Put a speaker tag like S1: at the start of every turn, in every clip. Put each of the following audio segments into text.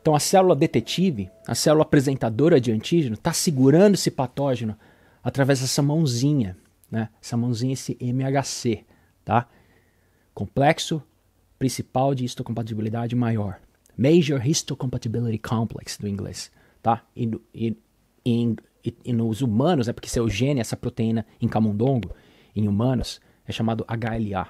S1: Então a célula detetive, a célula apresentadora de antígeno, está segurando esse patógeno através dessa mãozinha, né? Essa mãozinha, esse MHC, tá? Complexo principal de histocompatibilidade maior. Major Histocompatibility Complex, do inglês, tá? E nos humanos, porque esse é o gene, essa proteína em camundongo, em humanos, é chamado HLA,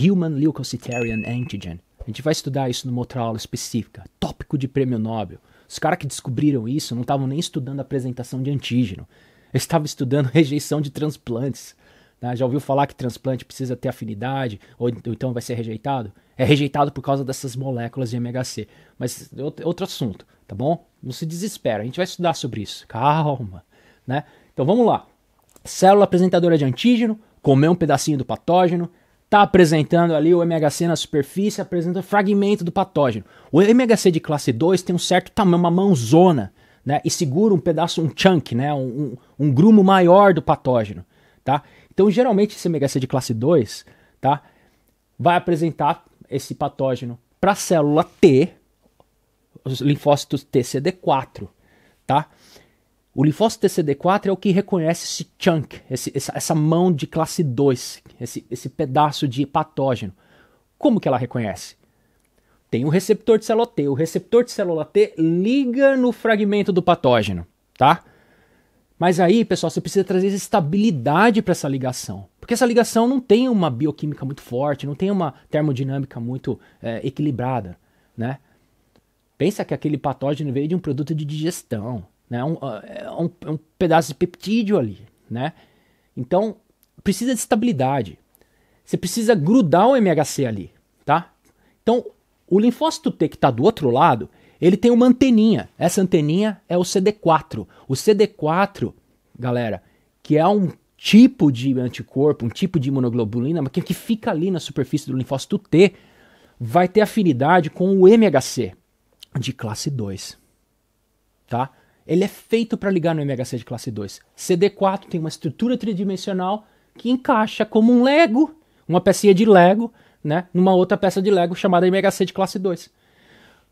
S1: Human Leukocytarian Antigen. A gente vai estudar isso numa outra aula específica, tópico de prêmio Nobel. Os caras que descobriram isso não estavam nem estudando a apresentação de antígeno, eles estavam estudando rejeição de transplantes. Né? Já ouviu falar que transplante precisa ter afinidade, ou então vai ser rejeitado? É rejeitado por causa dessas moléculas de MHC. Mas outro assunto, tá bom? Não se desespera, a gente vai estudar sobre isso. Calma, né? Então vamos lá. Célula apresentadora de antígeno, comeu um pedacinho do patógeno, está apresentando ali o MHC na superfície, apresenta fragmento do patógeno. O MHC de classe 2 tem um certo tamanho, uma mãozona, né? E segura um pedaço, um chunk, né? Um grumo maior do patógeno, tá? Então, geralmente, esse MHC de classe 2, tá? Vai apresentar esse patógeno para a célula T, os linfócitos TCD4, tá? O linfócito TCD4 é o que reconhece esse chunk, essa mão de classe 2, esse pedaço de patógeno. Como que ela reconhece? Tem um receptor de célula T. O receptor de célula T liga no fragmento do patógeno, tá? Mas aí, pessoal, você precisa trazer estabilidade para essa ligação. Porque essa ligação não tem uma bioquímica muito forte, não tem uma termodinâmica muito equilibrada, né? Pensa que aquele patógeno veio de um produto de digestão, né? Um pedaço de peptídeo ali, né? Então, precisa de estabilidade. Você precisa grudar o MHC ali, tá? Então, o linfócito T que está do outro lado, ele tem uma anteninha. Essa anteninha é o CD4. O CD4, galera, que é um tipo de anticorpo, um tipo de imunoglobulina, mas que fica ali na superfície do linfócito T, vai ter afinidade com o MHC de classe 2, tá? Ele é feito para ligar no MHC de classe 2. CD4 tem uma estrutura tridimensional que encaixa como um Lego, uma pecinha de Lego, né, numa outra peça de Lego chamada MHC de classe 2.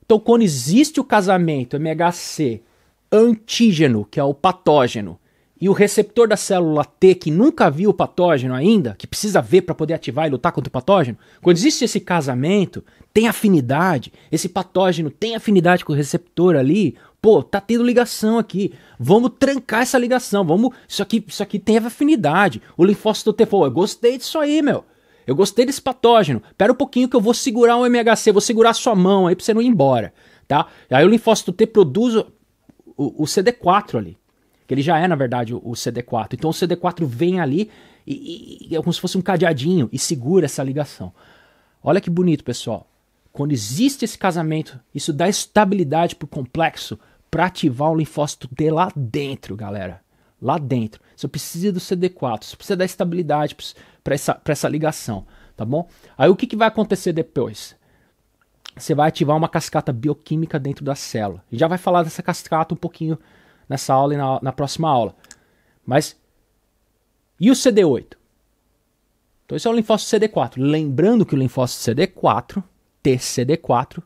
S1: Então, quando existe o casamento MHC antígeno, que é o patógeno, e o receptor da célula T, que nunca viu o patógeno ainda, que precisa ver para poder ativar e lutar contra o patógeno, quando existe esse casamento, tem afinidade, esse patógeno tem afinidade com o receptor ali, pô, tá tendo ligação aqui, vamos trancar essa ligação, isso aqui tem afinidade. O linfócito T falou, eu gostei disso aí, meu. Eu gostei desse patógeno. Pera um pouquinho que eu vou segurar o MHC, vou segurar a sua mão aí pra você não ir embora, tá? Aí o linfócito T produz o CD4 ali, que ele já é, na verdade, o CD4. Então o CD4 vem ali e é como se fosse um cadeadinho e segura essa ligação. Olha que bonito, pessoal. Quando existe esse casamento, isso dá estabilidade pro complexo para ativar o linfócito T lá dentro, galera. Lá dentro. Você precisa do CD4, você precisa dar estabilidade para essa ligação, tá bom? Aí o que vai acontecer depois? Você vai ativar uma cascata bioquímica dentro da célula. A gente já vai falar dessa cascata um pouquinho nessa aula e na próxima aula. Mas, e o CD8? Então esse é o linfócito CD4. Lembrando que o linfócito CD4, TCD4,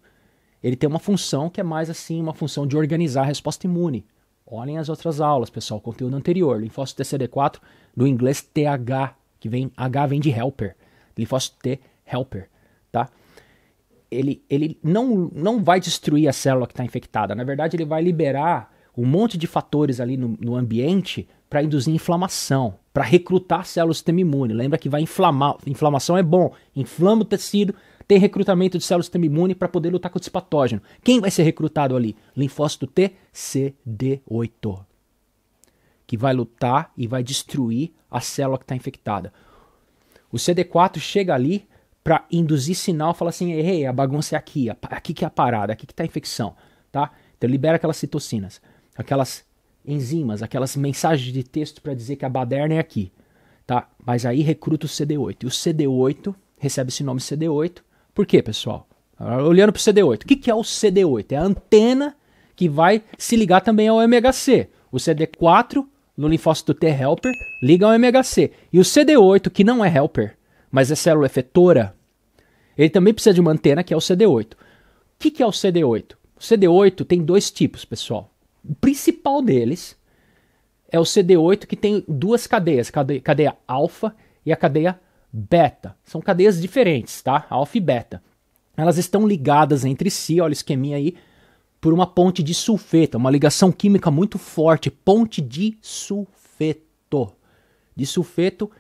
S1: ele tem uma função que é mais assim, uma função de organizar a resposta imune. Olhem as outras aulas, pessoal, o conteúdo anterior. Linfócito TCD4, do inglês TH, que vem, H vem de helper. Linfócito T, helper, tá? Ele não vai destruir a célula que está infectada. Na verdade, ele vai liberar um monte de fatores ali no ambiente para induzir inflamação, para recrutar células do sistema imune. Lembra que vai inflamar. Inflamação é bom. Inflama o tecido, tem recrutamento de células do sistema imune para poder lutar contra esse patógeno. Quem vai ser recrutado ali? Linfócito T, CD8. Que vai lutar e vai destruir a célula que está infectada. O CD4 chega ali para induzir sinal, fala assim, ei, a bagunça é aqui que é a parada, aqui que está a infecção, tá? Então libera aquelas citocinas, aquelas enzimas, aquelas mensagens de texto para dizer que a baderna é aqui, tá? Mas aí recruta o CD8, e o CD8 recebe esse nome CD8, por quê, pessoal? Olhando para o CD8, o que é o CD8? É a antena que vai se ligar também ao MHC, o CD4 no linfócito T helper liga ao MHC, e o CD8 que não é helper, mas é célula efetora, ele também precisa de uma antena que é o CD8. O que é o CD8? O CD8 tem dois tipos, pessoal. O principal deles é o CD8 que tem duas cadeias, cadeia alfa e a cadeia beta. São cadeias diferentes, tá? Alfa e beta. Elas estão ligadas entre si, olha o esqueminha aí, por uma ponte de sulfeto, uma ligação química muito forte, ponte de sulfeto. De sulfeto,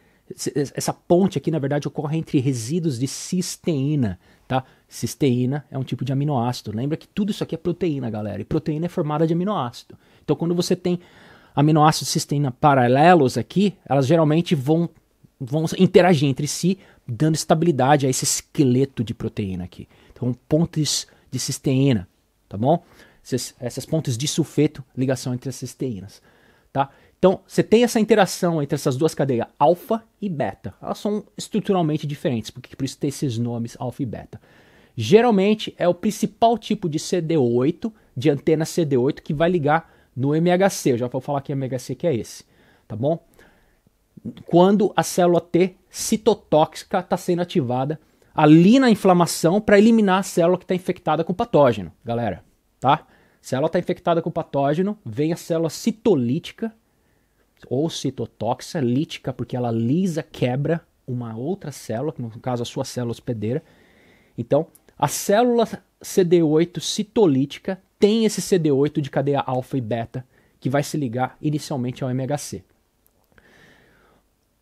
S1: essa ponte aqui, na verdade, ocorre entre resíduos de cisteína, tá? Cisteína é um tipo de aminoácido. Lembra que tudo isso aqui é proteína, galera, e proteína é formada de aminoácido. Então, quando você tem aminoácidos de cisteína paralelos aqui, elas geralmente vão interagir entre si, dando estabilidade a esse esqueleto de proteína aqui. Então, pontes de cisteína, tá bom? Essas pontes de sulfeto, ligação entre as cisteínas, tá? Então, você tem essa interação entre essas duas cadeias, alfa e beta. Elas são estruturalmente diferentes, porque por isso tem esses nomes, alfa e beta. Geralmente, é o principal tipo de CD8, de antena CD8, que vai ligar no MHC. Eu já vou falar que MHC que é esse, tá bom? Quando a célula T citotóxica está sendo ativada ali na inflamação para eliminar a célula que está infectada com patógeno, galera, tá? Célula está infectada com patógeno, vem a célula citolítica ou citotóxica, lítica, porque ela lisa, quebra uma outra célula, no caso a sua célula hospedeira. Então, a célula CD8 citolítica tem esse CD8 de cadeia alfa e beta que vai se ligar inicialmente ao MHC.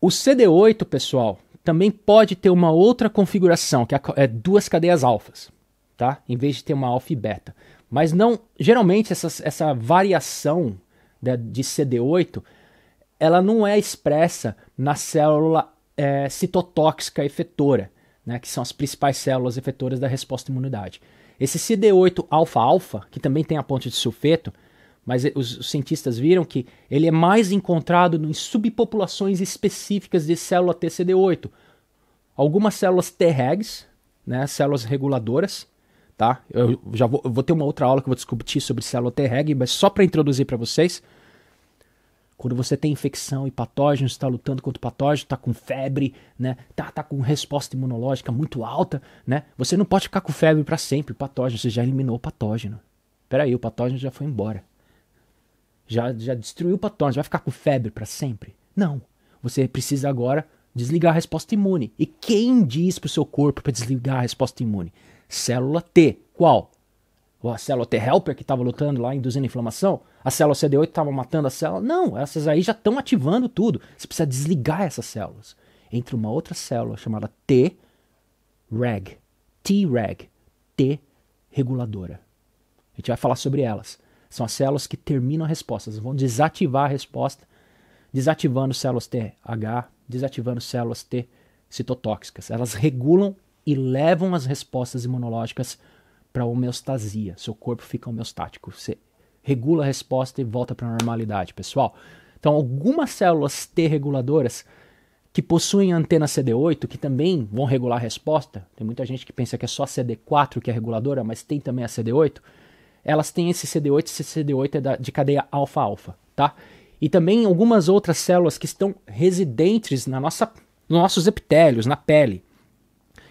S1: O CD8, pessoal, também pode ter uma outra configuração, que é duas cadeias alfas, tá? Em vez de ter uma alfa e beta. Mas não, geralmente essa variação de CD8, ela não é expressa na célula citotóxica efetora, né, que são as principais células efetoras da resposta à imunidade. Esse CD8 alfa-alfa, que também tem a ponte de sulfeto, mas os cientistas viram que ele é mais encontrado em subpopulações específicas de célula TCD8. Algumas células Tregs, né, células reguladoras, tá? Eu vou ter uma outra aula que eu vou discutir sobre célula Treg, mas só para introduzir para vocês. Quando você tem infecção e patógenos, está lutando contra o patógeno, está com febre, né? Tá com resposta imunológica muito alta, né? Você não pode ficar com febre para sempre, o patógeno, você já eliminou o patógeno. Peraí, o patógeno já foi embora. Já destruiu o patógeno, vai ficar com febre para sempre? Não. Você precisa agora desligar a resposta imune. E quem diz para o seu corpo para desligar a resposta imune? Célula T. Qual? A célula T helper que estava lutando lá, induzindo inflamação? A célula CD8 estava matando a célula? Não, essas aí já estão ativando tudo. Você precisa desligar essas células. Entre uma outra célula chamada Treg. Treg. T reguladora. A gente vai falar sobre elas. São as células que terminam a resposta. Elas vão desativar a resposta, desativando células TH, desativando células T citotóxicas. Elas regulam e levam as respostas imunológicas para homeostasia. Seu corpo fica homeostático. Você regula a resposta e volta para a normalidade, pessoal. Então, algumas células T reguladoras que possuem antena CD8, que também vão regular a resposta, tem muita gente que pensa que é só CD4 que é reguladora, mas tem também a CD8, elas têm esse CD8 é de cadeia alfa-alfa, tá? E também algumas outras células que estão residentes nos nossos epitélios, na pele,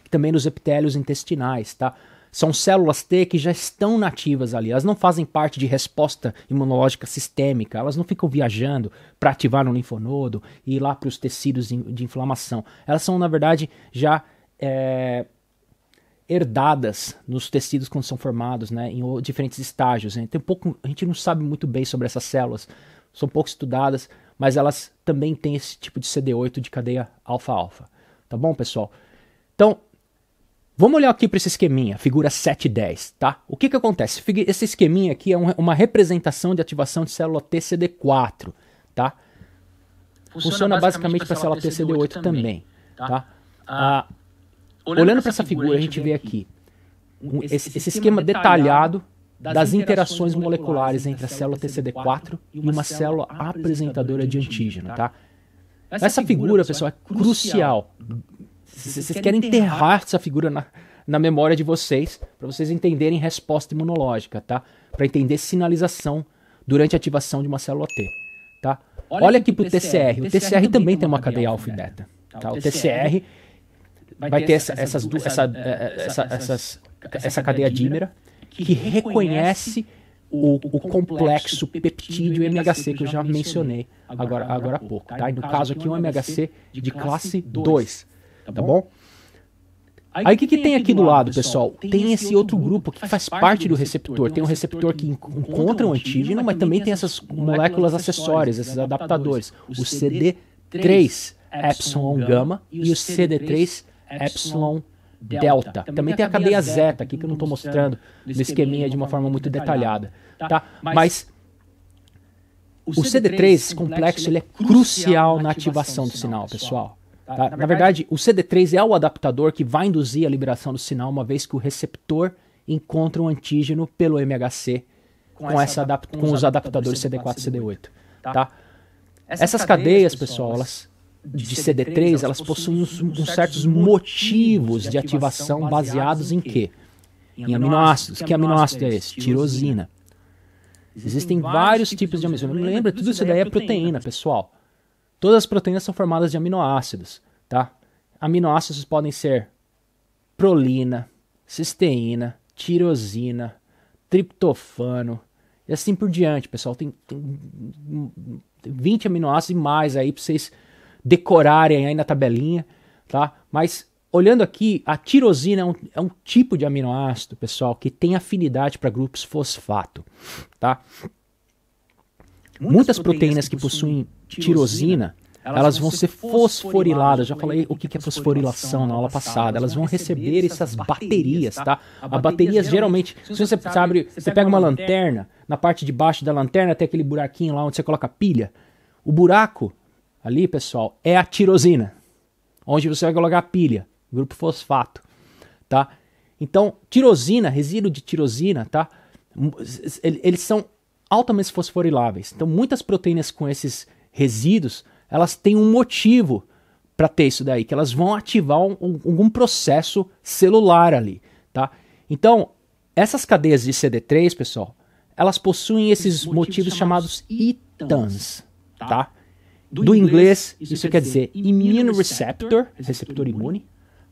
S1: e também nos epitélios intestinais, tá? São células T que já estão nativas ali, elas não fazem parte de resposta imunológica sistêmica, elas não ficam viajando para ativar no linfonodo e ir lá para os tecidos de inflamação. Elas são, na verdade, já herdadas nos tecidos quando são formados, né, em diferentes estágios. Né? A gente não sabe muito bem sobre essas células, são pouco estudadas, mas elas também têm esse tipo de CD8 de cadeia alfa-alfa. Tá bom, pessoal? Então, vamos olhar aqui para esse esqueminha, figura 710, tá? O que acontece? Esse esqueminha aqui é uma representação de ativação de célula TCD4, tá? Funciona basicamente para a célula TCD8 também, tá? Olhando para essa figura, a gente vê aqui esse esquema detalhado das interações moleculares entre a célula TCD4 e uma célula apresentadora de antígeno, tá? Essa figura, pessoal, é crucial. Vocês querem enterrar essa figura na memória de vocês, para vocês entenderem resposta imunológica, tá? Para entender sinalização durante a ativação de uma célula T, tá? Olha aqui para o TCR. O TCR também tem uma cadeia alfa e beta, tá? O TCR vai ter essa cadeia dímera, que reconhece o complexo peptídeo MHC que eu já mencionei agora há pouco, tá? E no caso aqui, um MHC de classe 2, tá bom? Aí o que tem aqui do lado, pessoal? Tem esse outro grupo que faz parte do receptor. Tem um receptor que encontra o antígeno, mas também tem essas moléculas acessórias, esses adaptadores. O CD3 epsilon gama e o CD3 epsilon delta. Também tem a cadeia zeta aqui que eu não estou mostrando no esqueminha de uma forma muito detalhada, tá? Mas o CD3, esse complexo, ele é crucial na ativação do sinal, pessoal. Tá? Na verdade, o CD3 é o adaptador que vai induzir a liberação do sinal uma vez que o receptor encontra um antígeno pelo MHC com os adaptadores CD4 e CD8. Tá? Essas cadeias, pessoal, elas, de CD3, elas possuem uns certos motivos de ativação baseados em quê? Em aminoácidos. Que aminoácido é esse? Tirosina. Existem vários tipos de aminoácidos. Lembra, tudo isso daí é proteína, pessoal. Todas as proteínas são formadas de aminoácidos, tá? Aminoácidos podem ser prolina, cisteína, tirosina, triptofano e assim por diante, pessoal. Tem 20 aminoácidos e mais aí para vocês decorarem aí na tabelinha, tá? Mas olhando aqui, a tirosina é um tipo de aminoácido, pessoal, que tem afinidade para grupos fosfato, tá? Muitas proteínas que possuem tirosina, elas vão ser fosforiladas. Já falei o que é fosforilação na aula passada. Elas vão receber essas baterias, tá? A bateria geralmente, se você sabe, você pega uma lanterna, na parte de baixo da lanterna tem aquele buraquinho lá onde você coloca a pilha. O buraco ali, pessoal, é a tirosina, onde você vai colocar a pilha, grupo fosfato, tá? Então, tirosina, resíduo de tirosina, tá? Eles são altamente fosforiláveis. Então, muitas proteínas com esses resíduos, elas têm um motivo para ter isso daí, que elas vão ativar algum processo celular ali, tá? Então, essas cadeias de CD3, pessoal, elas possuem esses motivos chamados ITANs, tá? Do inglês, isso quer dizer Immune Receptor, receptor imune,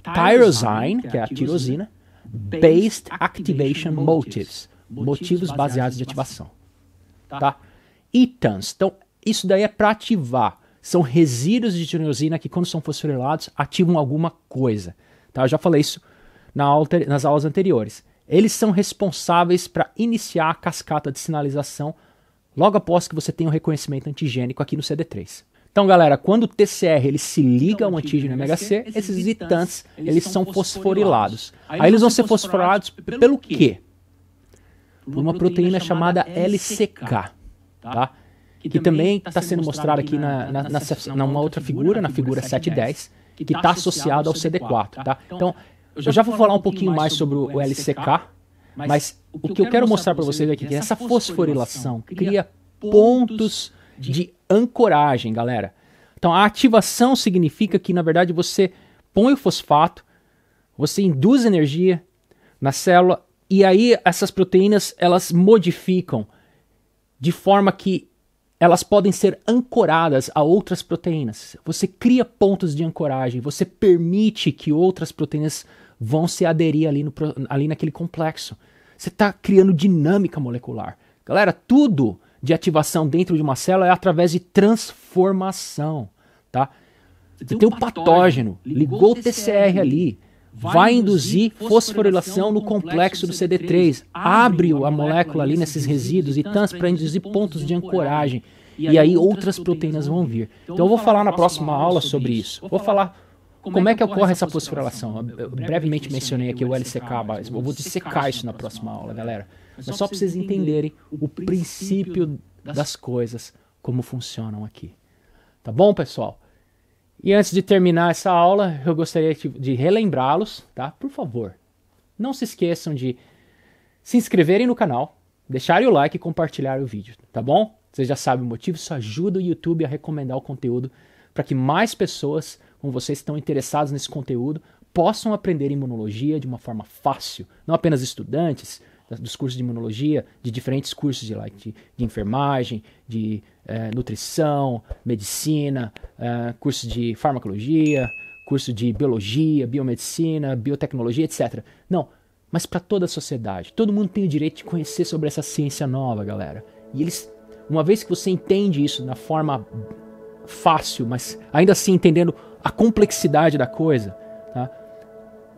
S1: Tyrosine, que é a tirosina, Based Activation Motives, motivos baseados de ativação. Tá? ITANs. Então, isso daí é para ativar. São resíduos de tirosina que, quando são fosforilados, ativam alguma coisa. Tá? Eu já falei isso nas aulas anteriores. Eles são responsáveis para iniciar a cascata de sinalização logo após que você tenha o reconhecimento antigênico aqui no CD3. Então, galera, quando o TCR ele se liga ao antígeno MHC, esses ITANs eles são fosforilados. Aí eles vão ser fosforilados pelo quê? Por uma proteína chamada LCK, tá? Que também está sendo mostrada aqui numa outra figura, na figura 710, que está associada ao CD4, tá? Então, eu já vou falar um pouquinho mais sobre o LCK, mas o que eu quero mostrar para vocês aqui é que essa fosforilação cria pontos de ancoragem, galera. Então, a ativação significa que, na verdade, você põe o fosfato, você induz energia na célula, e aí essas proteínas, elas modificam de forma que elas podem ser ancoradas a outras proteínas. Você cria pontos de ancoragem, você permite que outras proteínas vão se aderir ali naquele complexo. Você está criando dinâmica molecular. Galera, tudo de ativação dentro de uma célula é através de transformação, tá? Você tem um patógeno, ligou o TCR ali, vai induzir fosforilação no complexo do CD3, abre a molécula ali nesses resíduos ITANs para induzir pontos de ancoragem, e aí outras proteínas vão vir. Então eu vou falar na próxima aula sobre isso. Vou falar como é que ocorre essa fosforilação. Eu brevemente mencionei aqui o LCK, mas eu vou dissecar isso na próxima aula, galera. Mas só para vocês entenderem o princípio das coisas, como funcionam aqui. Tá bom, pessoal? E antes de terminar essa aula, eu gostaria de relembrá-los, tá? Por favor, não se esqueçam de se inscreverem no canal, deixarem o like e compartilhar o vídeo, tá bom? Vocês já sabem o motivo, isso ajuda o YouTube a recomendar o conteúdo para que mais pessoas, como vocês, estão interessados nesse conteúdo, possam aprender imunologia de uma forma fácil. Não apenas estudantes dos cursos de imunologia, de diferentes cursos de enfermagem, de nutrição, medicina, curso de farmacologia, curso de biologia, biomedicina, biotecnologia, etc. Não, mas para toda a sociedade. Todo mundo tem o direito de conhecer sobre essa ciência nova, galera. E eles, uma vez que você entende isso na forma fácil, mas ainda assim entendendo a complexidade da coisa, tá?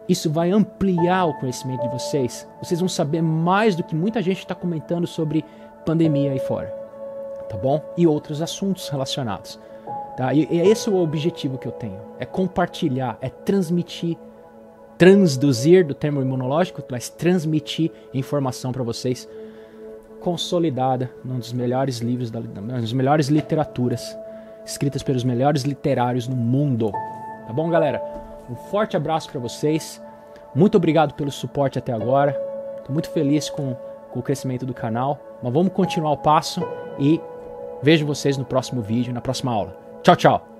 S1: Isso vai ampliar o conhecimento de vocês. Vocês vão saber mais do que muita gente está comentando sobre pandemia aí fora, tá bom? E outros assuntos relacionados, tá? E esse é o objetivo que eu tenho. É compartilhar, é transmitir, transduzir do termo imunológico, mas transmitir informação para vocês consolidada num dos melhores livros, das melhores literaturas, escritas pelos melhores literários no mundo. Tá bom, galera? Um forte abraço para vocês. Muito obrigado pelo suporte até agora. Estou muito feliz com o crescimento do canal. Mas vamos continuar o passo e vejo vocês no próximo vídeo, na próxima aula. Tchau, tchau!